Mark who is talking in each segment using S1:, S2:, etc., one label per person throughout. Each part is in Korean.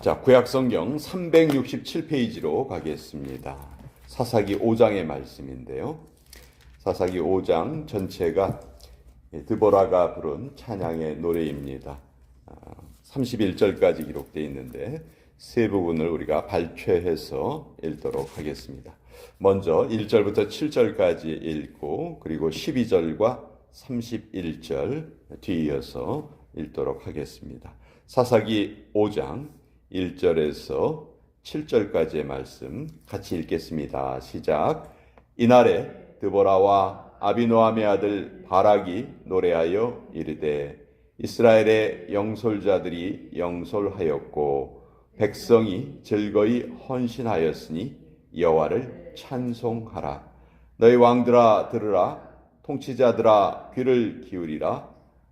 S1: 자, 구약성경 367페이지로 가겠습니다. 사사기 5장의 말씀인데요. 사사기 5장 전체가 드보라가 부른 찬양의 노래입니다. 31절까지 기록되어 있는데 세 부분을 우리가 발췌해서 읽도록 하겠습니다. 먼저 1절부터 7절까지 읽고 그리고 12절과 31절 뒤이어서 읽도록 하겠습니다. 사사기 5장 1절에서 7절까지의 말씀 같이 읽겠습니다. 시작. 이날에 드보라와 아비노함의 아들 바락이 노래하여 이르되 이스라엘의 영솔자들이 영솔하였고 백성이 즐거이 헌신하였으니 여호와를 찬송하라. 너희 왕들아 들으라. 통치자들아 귀를 기울이라.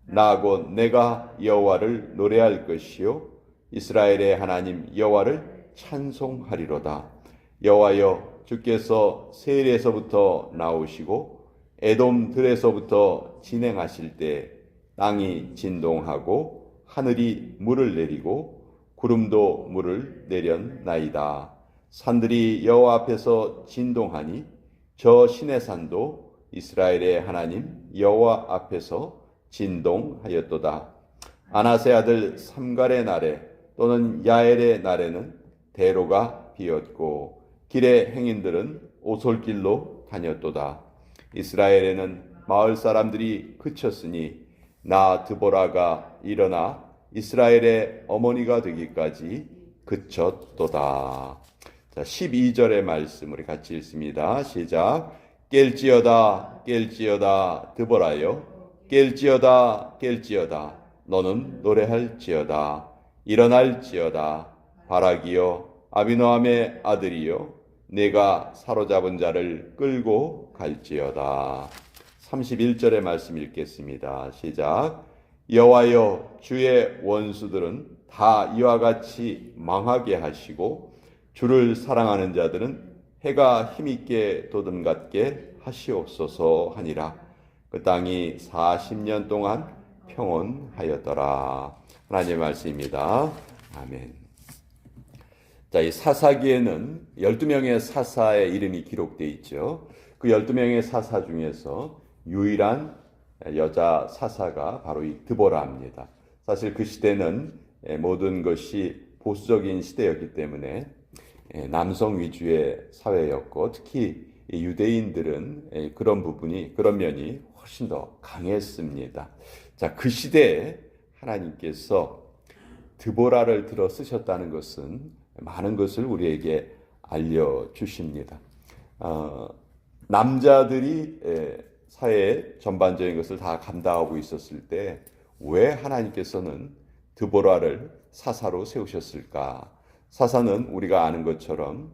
S1: 나 곧 내가 여호와를 노래할 것이요 이스라엘의 하나님 여호와를 찬송하리로다. 여호와여 주께서 세일에서부터 나오시고 에돔 들에서부터 진행하실 때 땅이 진동하고 하늘이 물을 내리고 구름도 물을 내렸나이다. 산들이 여호와 앞에서 진동하니 저 시내산도 이스라엘의 하나님 여호와 앞에서 진동하였도다. 아나세 아들 삼갈의 날에 또는 야엘의 날에는 대로가 비었고 길의 행인들은 오솔길로 다녔도다. 이스라엘에는 마을 사람들이 그쳤으니 나 드보라가 일어나 이스라엘의 어머니가 되기까지 그쳤도다. 자, 12절의 말씀 우리 같이 읽습니다. 시작. 깰지어다 깰지어다 드보라여 깰지어다 깰지어다 너는 노래할지어다. 일어날지어다. 바락이여 아비노함의 아들이여 내가 사로잡은 자를 끌고 갈지어다. 31절의 말씀 읽겠습니다. 시작. 여호와여 주의 원수들은 다 이와 같이 망하게 하시고 주를 사랑하는 자들은 해가 힘있게 돋음같게 하시옵소서 하니라. 그 땅이 40년 동안 평온하였더라. 하나님의 말씀입니다. 아멘. 자, 이 사사기에는 12명의 사사의 이름이 기록되어 있죠. 그 12명의 사사 중에서 유일한 여자 사사가 바로 이 드보라입니다. 사실 그 시대는 모든 것이 보수적인 시대였기 때문에 남성 위주의 사회였고 특히 유대인들은 그런 면이 훨씬 더 강했습니다. 자, 그 시대에 하나님께서 드보라를 들어 쓰셨다는 것은 많은 것을 우리에게 알려주십니다. 남자들이 사회의 전반적인 것을 다 감당하고 있었을 때 왜 하나님께서는 드보라를 사사로 세우셨을까? 사사는 우리가 아는 것처럼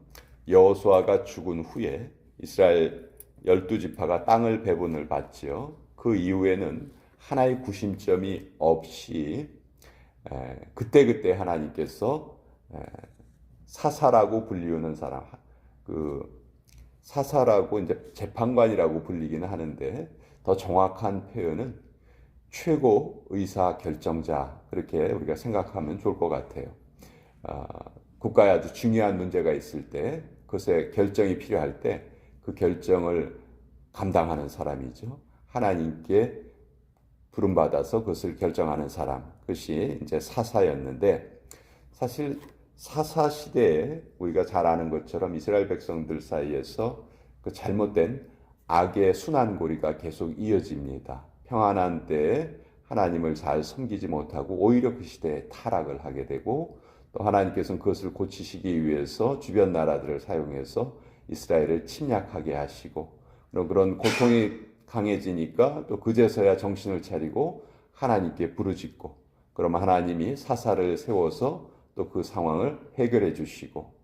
S1: 여호수아가 죽은 후에 이스라엘 12지파가 땅을 배분을 받지요. 그 이후에는 하나의 구심점이 없이 그때그때 하나님께서 사사라고 불리우는 사람, 그 사사라고 이제 재판관이라고 불리기는 하는데 더 정확한 표현은 최고 의사 결정자 그렇게 우리가 생각하면 좋을 것 같아요. 국가에 아주 중요한 문제가 있을 때 그것에 결정이 필요할 때 그 결정을 감당하는 사람이죠. 하나님께 부름받아서 그것을 결정하는 사람, 그것이 이제 사사였는데 사실 사사 시대에 우리가 잘 아는 것처럼 이스라엘 백성들 사이에서 그 잘못된 악의 순환고리가 계속 이어집니다. 평안한 때에 하나님을 잘 섬기지 못하고 오히려 그 시대에 타락을 하게 되고 또 하나님께서는 그것을 고치시기 위해서 주변 나라들을 사용해서 이스라엘을 침략하게 하시고 그런 고통이 강해지니까 또 그제서야 정신을 차리고 하나님께 부르짖고 그러면 하나님이 사사를 세워서 또 그 상황을 해결해 주시고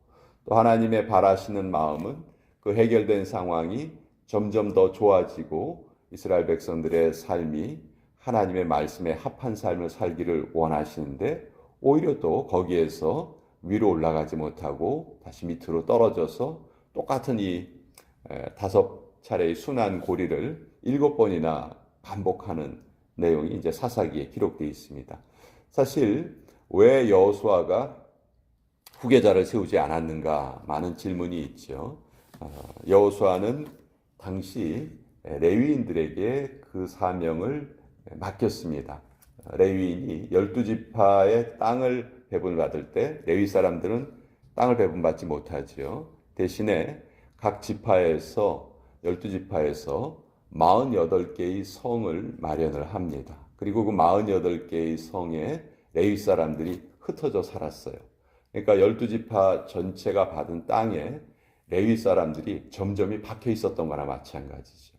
S1: 또 하나님의 바라시는 마음은 그 해결된 상황이 점점 더 좋아지고 이스라엘 백성들의 삶이 하나님의 말씀에 합한 삶을 살기를 원하시는데 오히려 또 거기에서 위로 올라가지 못하고 다시 밑으로 떨어져서 똑같은 이 5차례의 순환 고리를 7번이나 반복하는 내용이 이제 사사기에 기록되어 있습니다. 사실 왜 여호수아가 후계자를 세우지 않았는가 많은 질문이 있죠. 여호수아는 당시 레위인들에게 그 사명을 맡겼습니다. 레위인이 12지파의 땅을 배분받을 때 레위 사람들은 땅을 배분받지 못하지요. 대신에 각 지파에서 12지파에서 48개의 성을 마련을 합니다. 그리고 그 48개의 성에 레위 사람들이 흩어져 살았어요. 그러니까 12지파 전체가 받은 땅에 레위 사람들이 점점이 박혀 있었던 거나 마찬가지죠.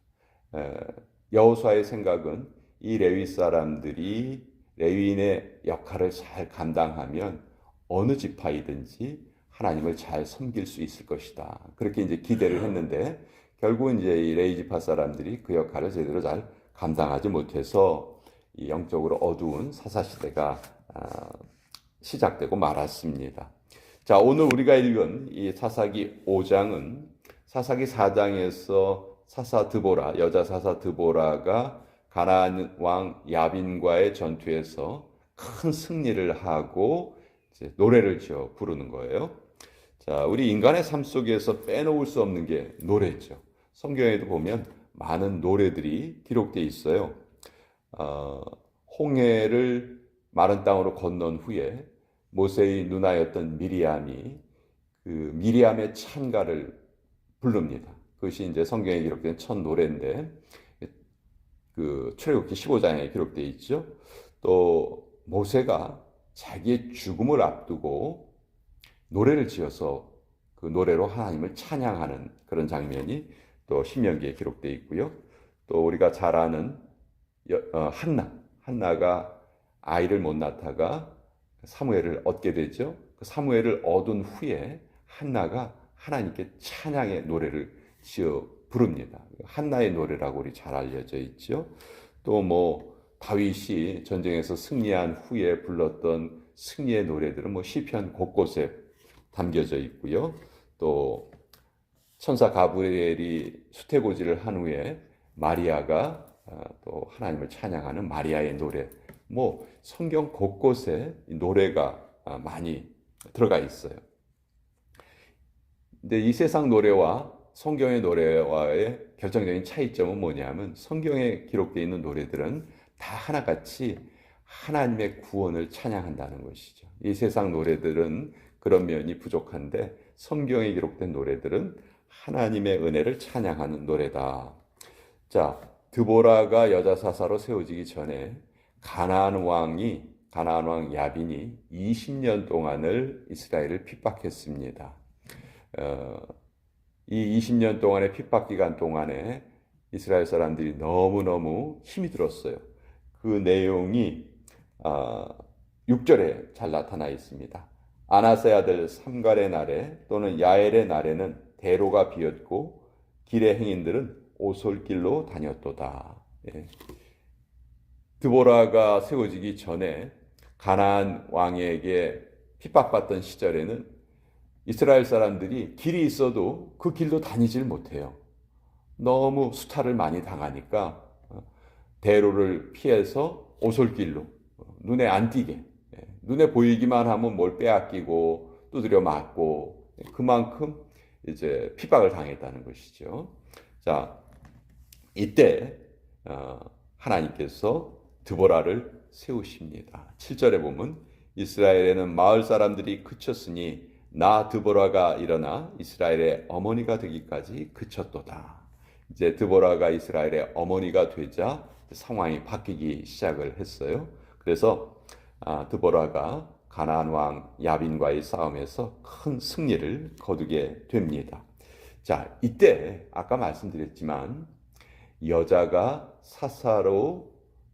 S1: 여호수아의 생각은 이 레위 사람들이 레위인의 역할을 잘 감당하면 어느 지파이든지 하나님을 잘 섬길 수 있을 것이다. 그렇게 이제 기대를 했는데 결국 이제 이 레위 지파 사람들이 그 역할을 제대로 잘 감당하지 못해서 이 영적으로 어두운 사사 시대가 시작되고 말았습니다. 자, 오늘 우리가 읽은 이 사사기 5장은 사사기 4장에서 사사 드보라, 여자 사사 드보라가 가나안 왕 야빈과의 전투에서 큰 승리를 하고 이제 노래를 지어 부르는 거예요. 자, 우리 인간의 삶 속에서 빼놓을 수 없는 게 노래죠. 성경에도 보면 많은 노래들이 기록되어 있어요. 홍해를 마른 땅으로 건넌 후에 모세의 누나였던 미리암이 그 미리암의 찬가를 부릅니다. 그것이 이제 성경에 기록된 첫 노래인데 그 출애굽기 15장에 기록되어 있죠. 또 모세가 자기의 죽음을 앞두고 노래를 지어서 그 노래로 하나님을 찬양하는 그런 장면이 또 신명기에 기록되어 있고요. 또 우리가 잘 아는 한나가 아이를 못 낳다가 사무엘을 얻게 되죠. 그 사무엘을 얻은 후에 한나가 하나님께 찬양의 노래를 지어 부릅니다. 한나의 노래라고 우리 잘 알려져 있죠. 또 뭐 다윗이 전쟁에서 승리한 후에 불렀던 승리의 노래들은 뭐 시편 곳곳에 담겨져 있고요. 또 천사 가브리엘이 수태고지를 한 후에 마리아가 또 하나님을 찬양하는 마리아의 노래, 뭐 성경 곳곳에 노래가 많이 들어가 있어요. 근데 이 세상 노래와 성경의 노래와의 결정적인 차이점은 뭐냐면 성경에 기록되어 있는 노래들은 다 하나같이 하나님의 구원을 찬양한다는 것이죠. 이 세상 노래들은 그런 면이 부족한데 성경에 기록된 노래들은 하나님의 은혜를 찬양하는 노래다. 자, 드보라가 여자 사사로 세워지기 전에 가나안 왕 야빈이 20년 동안을 이스라엘을 핍박했습니다. 이 20년 동안의 핍박 기간 동안에 이스라엘 사람들이 너무너무 힘이 들었어요. 그 내용이 6절에 잘 나타나 있습니다. 아나세 아들 삼갈의 날에 또는 야엘의 날에는 대로가 비었고 길의 행인들은 오솔길로 다녔도다. 예. 드보라가 세워지기 전에 가나안 왕에게 핍박받던 시절에는 이스라엘 사람들이 길이 있어도 그 길도 다니질 못해요. 너무 수탈을 많이 당하니까 대로를 피해서 오솔길로 눈에 안 띄게, 눈에 보이기만 하면 뭘 빼앗기고 두드려 맞고 그만큼 이제 핍박을 당했다는 것이죠. 자, 이때 하나님께서 드보라를 세우십니다. 7절에 보면 이스라엘에는 마을 사람들이 그쳤으니 나 드보라가 일어나 이스라엘의 어머니가 되기까지 그쳤도다. 이제 드보라가 이스라엘의 어머니가 되자 상황이 바뀌기 시작을 했어요. 그래서 드보라가 가나안 왕 야빈과의 싸움에서 큰 승리를 거두게 됩니다. 자, 이때 아까 말씀드렸지만 여자가 사사로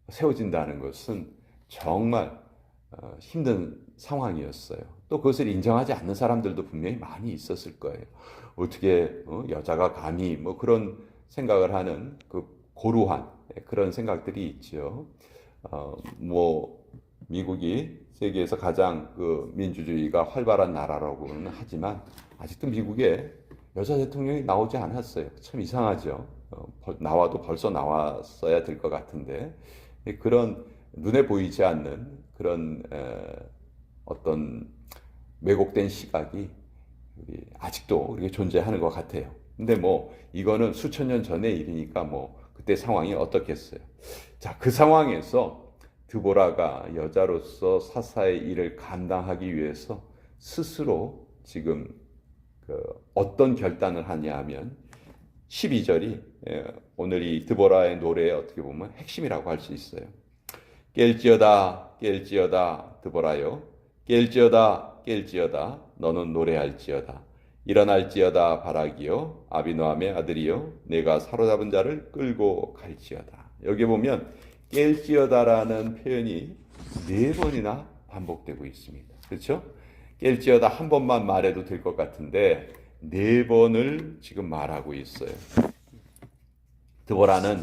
S1: 세워진다는 것은 정말 힘든 상황이었어요. 또 그것을 인정하지 않는 사람들도 분명히 많이 있었을 거예요. 어떻게 여자가 감히 뭐 그런 생각을 하는 그 고루한 그런 생각들이 있죠. 뭐 미국이 세계에서 가장 그 민주주의가 활발한 나라라고는 하지만 아직도 미국에 여자 대통령이 나오지 않았어요. 참 이상하죠. 나와도 벌써 나왔어야 될 것 같은데 그런 눈에 보이지 않는 그런 어떤 왜곡된 시각이 아직도 우리가 존재하는 것 같아요. 근데 뭐 이거는 수천 년 전의 일이니까 뭐 그때 상황이 어떻겠어요. 자, 그 상황에서 드보라가 여자로서 사사의 일을 감당하기 위해서 스스로 지금 어떤 결단을 하냐 하면 12절이 오늘 이 드보라의 노래의 어떻게 보면 핵심이라고 할 수 있어요. 깰지어다 깰지어다 드보라여, 깰지어다 깰지어다 너는 노래할지어다, 일어날지어다 바라기여, 아비노함의 아들이여, 내가 사로잡은 자를 끌고 갈지어다. 여기 보면 깰지어다라는 표현이 4번이나 반복되고 있습니다. 그렇죠? 깰지어다 한 번만 말해도 될 것 같은데 4번을 지금 말하고 있어요. 드보라는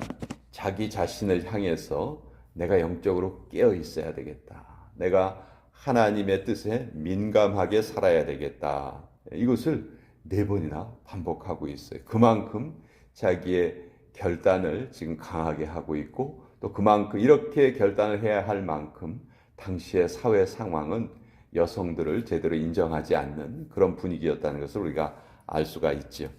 S1: 자기 자신을 향해서 내가 영적으로 깨어 있어야 되겠다. 내가 하나님의 뜻에 민감하게 살아야 되겠다. 이것을 4번이나 반복하고 있어요. 그만큼 자기의 결단을 지금 강하게 하고 있고, 또 그만큼 이렇게 결단을 해야 할 만큼 당시의 사회 상황은 여성들을 제대로 인정하지 않는 그런 분위기였다는 것을 우리가 알 수가 있죠.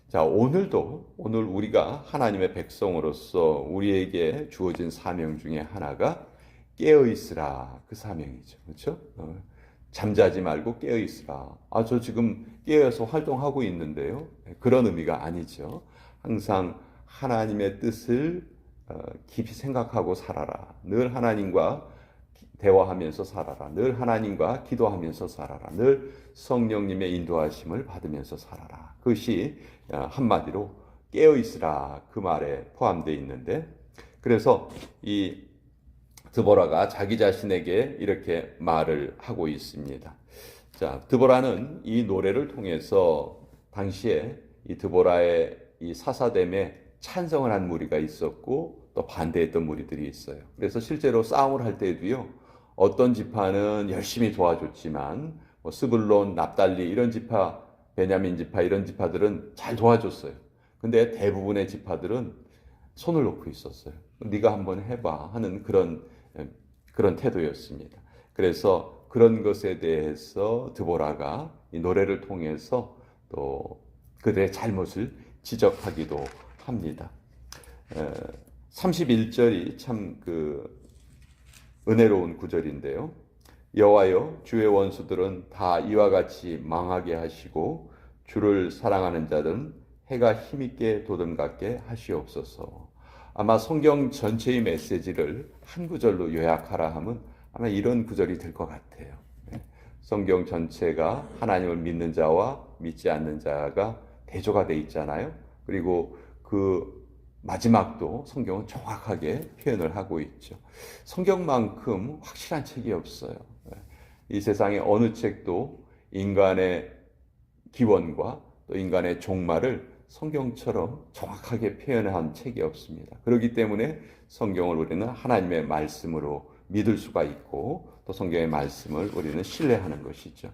S1: 자, 오늘 우리가 하나님의 백성으로서 우리에게 주어진 사명 중에 하나가 깨어 있으라, 그 사명이죠. 그렇죠? 잠자지 말고 깨어 있으라. 저 지금 깨어서 활동하고 있는데요. 그런 의미가 아니죠. 항상 하나님의 뜻을 깊이 생각하고 살아라. 늘 하나님과 대화하면서 살아라. 늘 하나님과 기도하면서 살아라. 늘 성령님의 인도하심을 받으면서 살아라. 그것이 한마디로 깨어 있으라, 그 말에 포함되어 있는데, 그래서 이 드보라가 자기 자신에게 이렇게 말을 하고 있습니다. 자, 드보라는 이 노래를 통해서 당시에 이 드보라의 이 사사됨에 찬성을 한 무리가 있었고 또 반대했던 무리들이 있어요. 그래서 실제로 싸움을 할 때도요, 어떤 지파는 열심히 도와줬지만 뭐 스불론, 납달리 이런 지파, 베냐민 지파 이런 지파들은 잘 도와줬어요. 근데 대부분의 지파들은 손을 놓고 있었어요. 네가 한번 해봐 하는 그런 태도였습니다. 그래서 그런 것에 대해서 드보라가 이 노래를 통해서 또 그들의 잘못을 지적하기도 합니다. 31절이 참 은혜로운 구절인데요. 여호와여, 주의 원수들은 다 이와 같이 망하게 하시고 주를 사랑하는 자들은 해가 힘있게 돋음같게 하시옵소서. 아마 성경 전체의 메시지를 한 구절로 요약하라 하면 아마 이런 구절이 될 것 같아요. 성경 전체가 하나님을 믿는 자와 믿지 않는 자가 대조가 돼 있잖아요. 그리고 그 마지막도 성경은 정확하게 표현을 하고 있죠. 성경만큼 확실한 책이 없어요. 이 세상의 어느 책도 인간의 기원과 또 인간의 종말을 성경처럼 정확하게 표현한 책이 없습니다. 그렇기 때문에 성경을 우리는 하나님의 말씀으로 믿을 수가 있고 또 성경의 말씀을 우리는 신뢰하는 것이죠.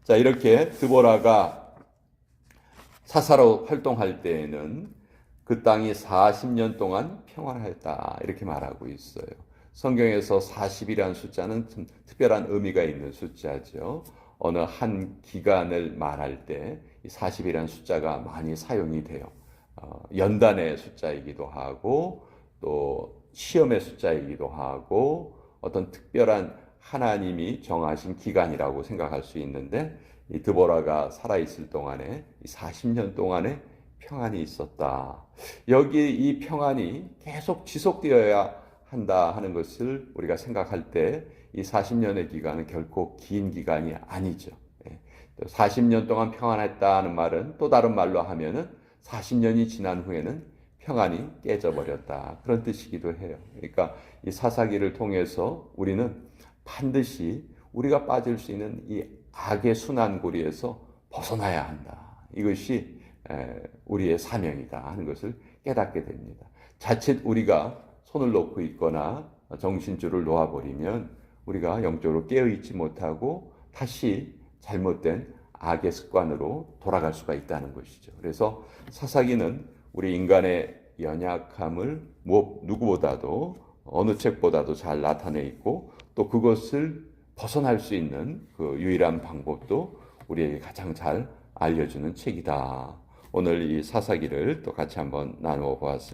S1: 자, 이렇게 드보라가 사사로 활동할 때에는 그 땅이 40년 동안 평안하였다, 이렇게 말하고 있어요. 성경에서 40이라는 숫자는 좀 특별한 의미가 있는 숫자죠. 어느 한 기간을 말할 때 40이라는 숫자가 많이 사용이 돼요. 연단의 숫자이기도 하고 또 시험의 숫자이기도 하고 어떤 특별한 하나님이 정하신 기간이라고 생각할 수 있는데, 이 드보라가 살아있을 동안에 40년 동안에 평안이 있었다. 여기 이 평안이 계속 지속되어야 한다 하는 것을 우리가 생각할 때 이 40년의 기간은 결코 긴 기간이 아니죠. 40년 동안 평안했다는 말은 또 다른 말로 하면은 40년이 지난 후에는 평안이 깨져버렸다, 그런 뜻이기도 해요. 그러니까 이 사사기를 통해서 우리는 반드시 우리가 빠질 수 있는 이 악의 순환고리에서 벗어나야 한다. 이것이 우리의 사명이다 하는 것을 깨닫게 됩니다. 자칫 우리가 손을 놓고 있거나 정신줄을 놓아버리면 우리가 영적으로 깨어있지 못하고 다시 잘못된 악의 습관으로 돌아갈 수가 있다는 것이죠. 그래서 사사기는 우리 인간의 연약함을 누구보다도 어느 책보다도 잘 나타내 있고 또 그것을 벗어날 수 있는 그 유일한 방법도 우리에게 가장 잘 알려주는 책이다. 오늘 이 사사기를 또 같이 한번 나누어 보았습니다.